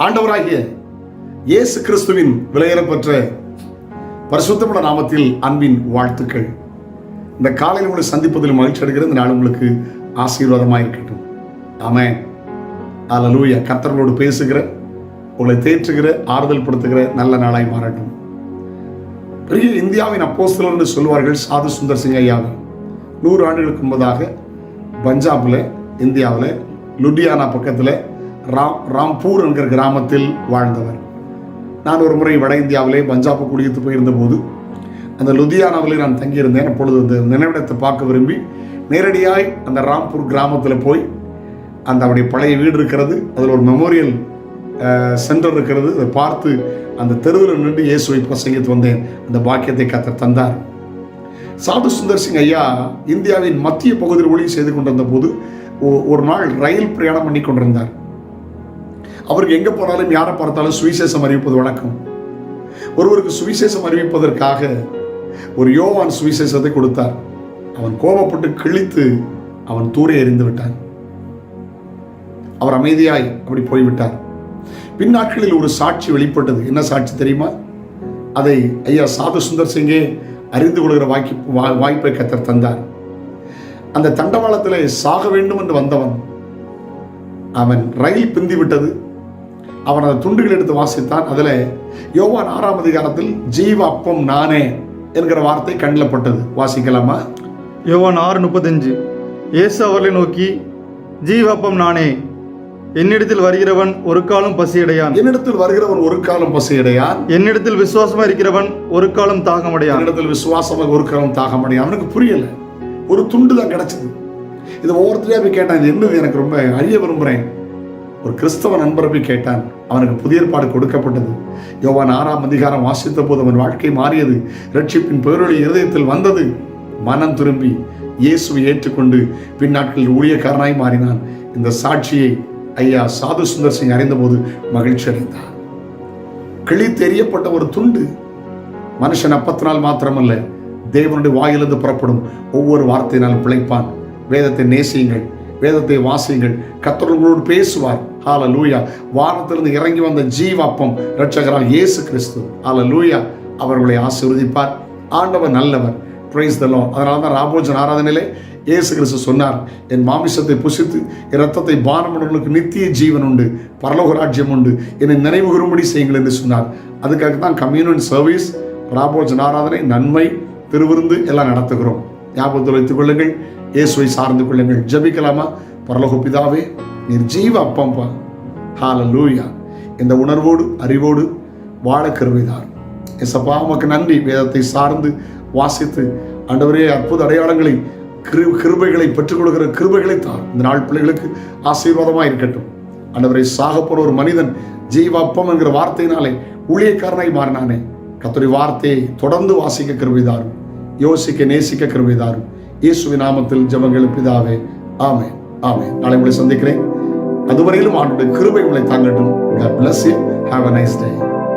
ஆண்டவராகிய இயேசு கிறிஸ்துவின் விலையேறப்பெற்ற பரிசுத்தமுள்ள நாமத்தில் அன்பின் வாழ்த்துக்கள். இந்த காலையில் உங்களை சந்திப்பதில் மகிழ்ச்சி அடைகிறது. இந்த நாள் உங்களுக்கு ஆசீர்வாதமாக இருக்கட்டும். ஆமென். அல்லேலூயா. கர்த்தரோடு பேசுகிற, உங்களை தேற்றுகிற, ஆறுதல் படுத்துகிற நல்ல நாளாய் மாறட்டும். பெரிய இந்தியாவின் அப்போஸ்தலர் என்று சொல்வார்கள் சாது சுந்தர் சிங் ஐயாவை. 100 ஆண்டுகளுக்கு முன்பதாக பஞ்சாபில், இந்தியாவில் லுடியானா பக்கத்தில் ராம்பூர் என்கிற கிராமத்தில் வாழ்ந்தவர். நான் ஒரு முறை வட இந்தியாவிலே பஞ்சாபு குடியிருத்து போயிருந்த போது அந்த லுதியானாவிலே நான் தங்கியிருந்தேன். அப்பொழுது அந்த நினைவிடத்தை பார்க்க விரும்பி நேரடியாய் அந்த ராம்பூர் கிராமத்தில் போய் அந்த அவருடைய பழைய வீடு இருக்கிறது, அதில் ஒரு மெமோரியல் சென்டர் இருக்கிறது, அதை பார்த்து அந்த தெருவில் நின்று இயேசுவை பிரசங்கித்து வந்தேன். அந்த பாக்கியத்தை கர்த்தர் தந்தார். சாது சுந்தர் சிங் ஐயா இந்தியாவின் மத்திய பகுதியில் ஒளி செய்து கொண்டிருந்த போது ஒரு நாள் ரயில் பிரயாணம் பண்ணி கொண்டிருந்தார். அவருக்கு எங்கே போனாலும் யாரை பார்த்தாலும் சுவிசேஷம் அறிவிப்பது வழக்கம். ஒருவருக்கு சுவிசேஷம் அறிவிப்பதற்காக ஒரு யோவான் சுவிசேஷத்தை கொடுத்தார். அவன் கோபப்பட்டு கிழித்து அவன் தூரே எறிந்து விட்டான். அவர் அமைதியாய் அப்படி போய்விட்டார். பின்னாட்களில் ஒரு சாட்சி வெளிப்பட்டது. என்ன சாட்சி தெரியுமா? அதை ஐயா சாது சுந்தர் சிங்கே அறிந்து கொள்கிற வாய்ப்பை கர்த்தர் தந்தார். அந்த தண்டவாளத்தில் சாக வேண்டும் என்று வந்தவன், அவன் ரயில் பிந்தி விட்டது. அவன் அந்த துண்டுகள் எடுத்து வாசித்தான். அதில் யோவான் 6ஆம் அதிகாரத்தில் ஜீவ அப்பம் நானே என்கிற வார்த்தை கண்ணில் பட்டது. வாசிக்கலாமா? யோவான் 6:35. இயேசு அவர்களை நோக்கி, ஜீவ அப்பம் நானே, என்னிடத்தில் வருகிறவன் ஒரு காலம் பசியடையான். என்னிடத்தில் வருகிறவன் ஒரு காலம் பசியடையான். என்னிடத்தில் விசுவாசமா இருக்கிறவன் ஒரு காலம் தாகமடையான். என்னிடத்தில் விசுவாசமாக ஒரு காலம் தாகமடையான். அவனுக்கு புரியல. ஒரு துண்டு தான் கிடைச்சது. இது ஒவ்வொருத்தரையா போய் கேட்டான், இது என்னது, எனக்கு ரொம்ப அறிய விரும்புகிறேன். ஒரு கிறிஸ்தவ நண்பரை போய் கேட்டான். அவனுக்கு புதிய ஏற்பாடு கொடுக்கப்பட்டது. யோவான் 6ஆம் அதிகாரம் வாசித்த போது அவன் வாழ்க்கை மாறியது. ரட்சிப்பின் பேரொளி இருதயத்தில் வந்தது. மனம் திரும்பி இயேசுவை ஏற்றுக்கொண்டு பின்னாட்களில் ஊழியக்காரனாய் மாறினான். இந்த சாட்சியை ஐயா சாது சுந்தர் சிங் அறிந்தபோது மகிழ்ச்சி அடைந்தார். கிழித்தெறியப்பட்ட ஒரு துண்டு. மனுஷன் அப்பத்தினால் மாத்திரமல்ல, தேவனுடைய வாயிலிருந்து புறப்படும் ஒவ்வொரு வார்த்தையினாலும் பிழைப்பான். வேதத்தை நேசியுங்கள், வேதத்தை வாசியுங்கள், கர்த்தரோடு பேசுவார். ஹல்லேலூயா. வானத்திலிருந்து இறங்கி வந்த ஜீவ அப்பம் இரட்சகரால் இயேசு கிறிஸ்து. ஹல்லேலூயா. அவர்களை ஆசீர்வதிப்பார். ஆண்டவர் நல்லவர். Praise the Lord. அதனால தான் ராபோஜன் ஆராதனையிலே இயேசு கிறிஸ்து சொன்னார், என் மாமிசத்தை புசித்து என் ரத்தத்தை பானம் பண்ணுவதற்கு நித்திய ஜீவன் உண்டு, பரலோக ராஜ்யம் உண்டு, என்னை நினைவு கூறும்படி செய்யுங்கள் என்று சொன்னார். அதுக்காக தான் கம்யூனியன் சர்வீஸ், ராபோஜன் ஆராதனை, நன்மை, திருவிருந்து எல்லாம் நடத்துகிறோம். ஞாபகத்தில் வைத்துக் கொள்ளுங்கள். இயேசுவை சார்ந்து கொள்ளுங்கள். ஜெபிக்கலாமா? பரலோக பிதாவே, நீர் ஜீவ அப்பம்பா. ஹல்லேலூயா. இந்த உணர்வோடு அறிவோடு வாழ கிருபைதார். ஏசப்பா, உமக்கு நன்றி. வேதத்தை சார்ந்து வாசித்து ஆண்டவரே அற்புத அடையாளங்களை, கிருபைகளை பெற்றுக் கொடுக்கிற கிருபைகளை தார். இந்த நாள் பிள்ளைகளுக்கு ஆசீர்வாதமாக இருக்கட்டும். ஆண்டவரை சாக போற ஒரு மனிதன் ஜீவ அப்பம் என்கிற வார்த்தையினாலே ஊழியக்காரனாய் மாறினானே. கர்த்தருடைய வார்த்தையை தொடர்ந்து வாசிக்க கிருபைதாரும், யோசிக்க நேசிக்க கிருபைதாரும். இயேசுவின் நாமத்தில் ஜெபங்கள் பிதாவே. ஆமென். ஆமென். நாளை உங்களை சந்திக்கிறேன். அதுவரையிலும் ஆண்டவருடைய கிருபை உங்களை தாங்கட்டும். God bless you. Have a nice day.